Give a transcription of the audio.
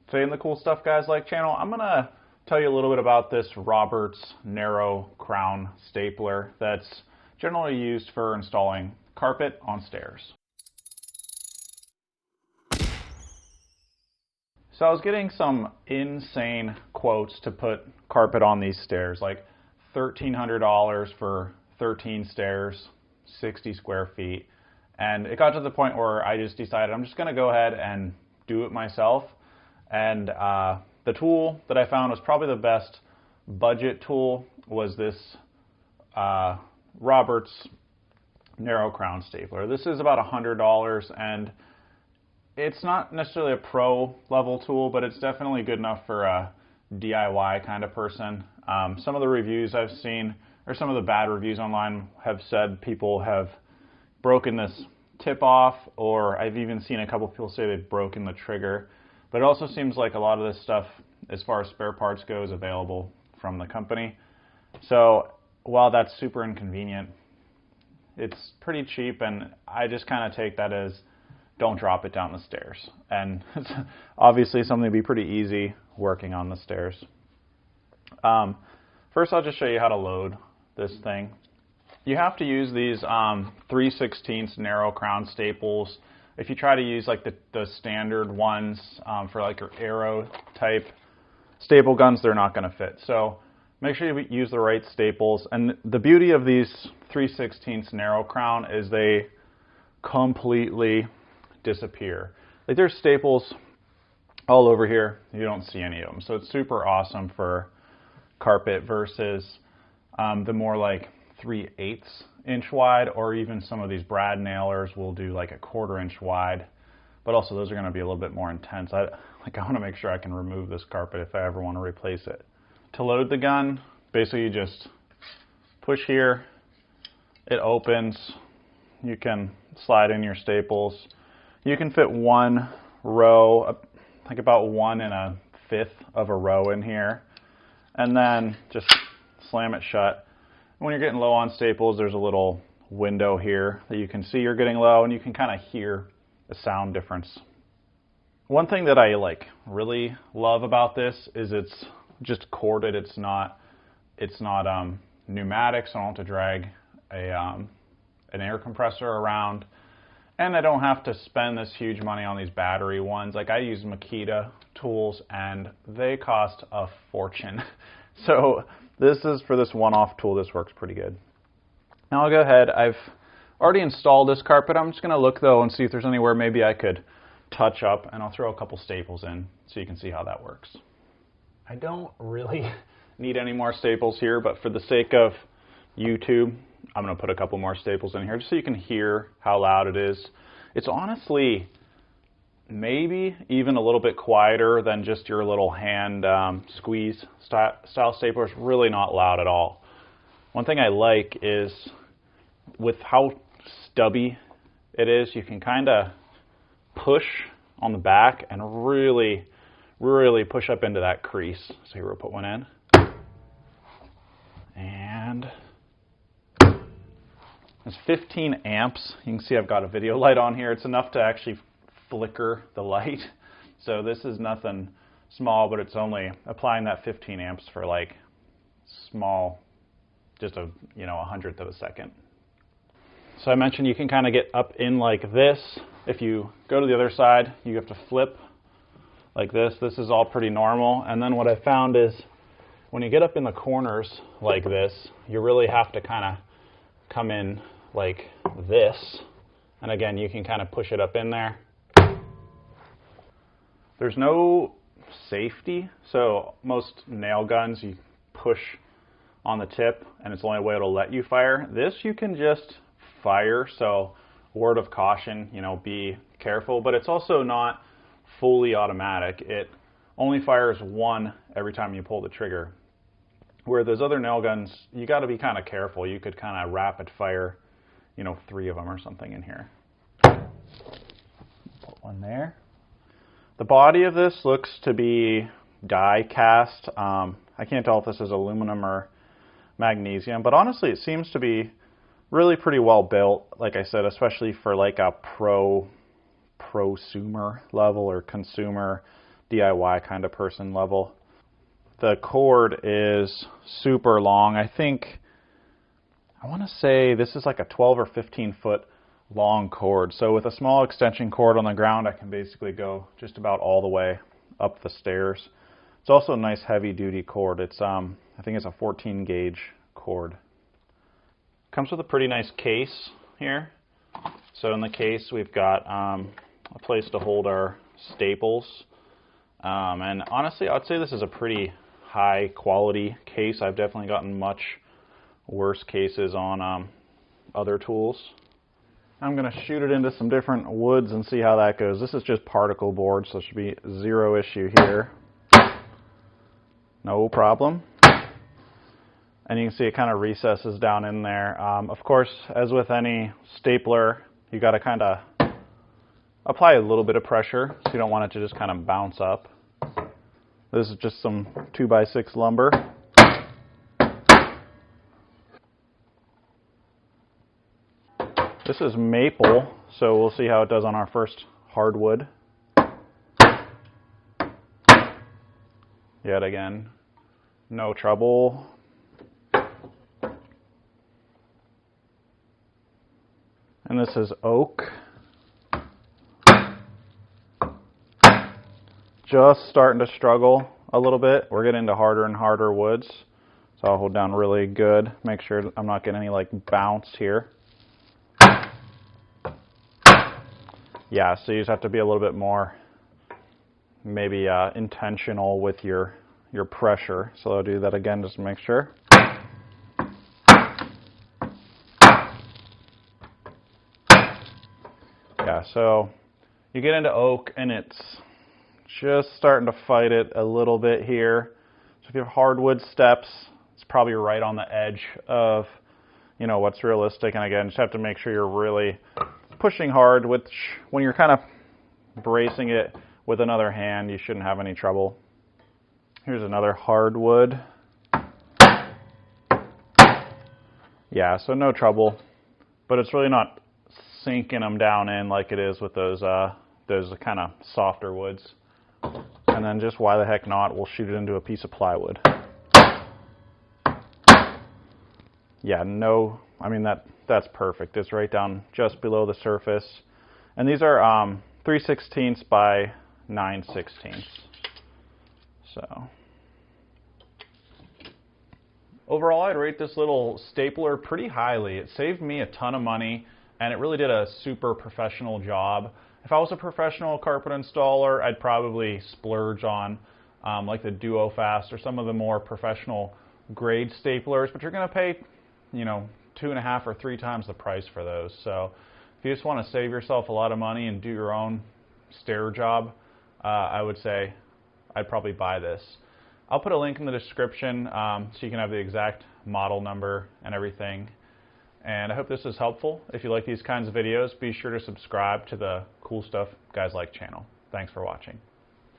Today in the Cool Stuff Guys Like channel, I'm going to tell you a little bit about this Roberts narrow crown stapler that's generally used for installing carpet on stairs. So I was getting some insane quotes to put carpet on these stairs, like $1,300 for 13 stairs, 60 square feet. And it got to the point where I just decided I'm just going to go ahead and do it myself. And the tool that I found was probably the best budget tool was this Roberts narrow crown stapler. This is about $100, and it's not necessarily a pro level tool, but it's definitely good enough for a DIY kind of person. Some of the reviews I've seen, or some of the bad reviews online, have said people have broken this tip off, or I've even seen a couple people say they've broken the trigger. But it also seems like a lot of this stuff, as far as spare parts go, is available from the company. So while that's super inconvenient, it's pretty cheap, and I just kind of take that as don't drop it down the stairs. And it's obviously something to be pretty easy working on the stairs. First, I'll just show you how to load this thing. You have to use these 3/16 narrow crown staples. If you try to use like the standard ones for like your arrow type staple guns, they're not going to fit. So make sure you use the right staples. And the beauty of these 3/16 narrow crown is they completely disappear. Like there's staples all over here, you don't see any of them. So it's super awesome for carpet versus the more like 3/8 inch wide, or even some of these brad nailers will do like a 1/4 inch wide, but also those are going to be a little bit more intense. I want to make sure I can remove this carpet if I ever want to replace it. To load the gun, basically you just push here, it opens, you can slide in your staples. You can fit one row, like about 1/5 of a row in here, and then just slam it shut. When you're getting low on staples, there's a little window here that you can see you're getting low, and you can kind of hear the sound difference. One thing that I really love about this is it's just corded. It's not pneumatic, so I don't have to drag an air compressor around, and I don't have to spend this huge money on these battery ones. Like I use Makita tools, and they cost a fortune. So this is for this one-off tool. This works pretty good. Now I'll go ahead. I've already installed this carpet. I'm just going to look though and see if there's anywhere maybe I could touch up, and I'll throw a couple staples in so you can see how that works. I don't really need any more staples here, but for the sake of YouTube, I'm going to put a couple more staples in here just so you can hear how loud it is. It's honestly maybe even a little bit quieter than just your little hand squeeze style stapler. It's really not loud at all. One thing I like is with how stubby it is, you can kind of push on the back and really push up into that crease. So here we'll put one in. And it's 15 amps. You can see I've got a video light on here. It's enough to actually flicker the light. So this is nothing small, but it's only applying that 15 amps for like small, just a 100th of a second. So I mentioned you can kind of get up in like this. If you go to the other side, you have to flip like this. This is all pretty normal. And then what I found is when you get up in the corners like this, you really have to kind of come in like this. And again, you can kind of push it up in there. There's no safety, so most nail guns you push on the tip and it's the only way it'll let you fire. This you can just fire, so word of caution, be careful, but it's also not fully automatic. It only fires one every time you pull the trigger. Where those other nail guns, you got to be kind of careful. You could kind of rapid fire, 3 of them or something in here. Put one there. The body of this looks to be die cast. I can't tell if this is aluminum or magnesium, but honestly it seems to be really pretty well built, like I said, especially for like a prosumer level or consumer DIY kind of person level. The cord is super long. I want to say this is like a 12 or 15 foot long cord. So with a small extension cord on the ground, I can basically go just about all the way up the stairs. It's also a nice heavy duty cord. It's I think it's a 14 gauge cord. Comes with a pretty nice case here. So in the case we've got a place to hold our staples. And honestly, I'd say this is a pretty high quality case. I've definitely gotten much worse cases on other tools. I'm going to shoot it into some different woods and see how that goes. This is just particle board, so there should be zero issue here. No problem. And you can see it kind of recesses down in there. Of course, as with any stapler, you got to kind of apply a little bit of pressure, so you don't want it to just kind of bounce up. This is just some 2x6 lumber. This is maple, so we'll see how it does on our first hardwood. Yet again, no trouble. And this is oak. Just starting to struggle a little bit. We're getting into harder and harder woods. So I'll hold down really good. Make sure I'm not getting any like bounce here. Yeah, so you just have to be a little bit more maybe intentional with your pressure. So I'll do that again just to make sure. Yeah, so you get into oak and it's just starting to fight it a little bit here. So if you have hardwood steps, it's probably right on the edge of, you know, what's realistic. And again, just have to make sure you're really pushing hard, which when you're kind of bracing it with another hand, you shouldn't have any trouble. Here's another hardwood. Yeah, so no trouble, but it's really not sinking them down in like it is with those kind of softer woods. And then just why the heck not, we'll shoot it into a piece of plywood. Yeah, no, I mean that's perfect. It's right down just below the surface. And these are 3/16 by 9/16. So overall, I'd rate this little stapler pretty highly. It saved me a ton of money, and it really did a super professional job. If I was a professional carpet installer, I'd probably splurge on like the Duofast or some of the more professional grade staplers, but you're going to pay, you know, 2.5 or 3 times the price for those. So if you just want to save yourself a lot of money and do your own stair job, I would say I'd probably buy this. I'll put a link in the description so you can have the exact model number and everything. And I hope this is helpful. If you like these kinds of videos, be sure to subscribe to the Cool Stuff Guys Like channel. Thanks for watching.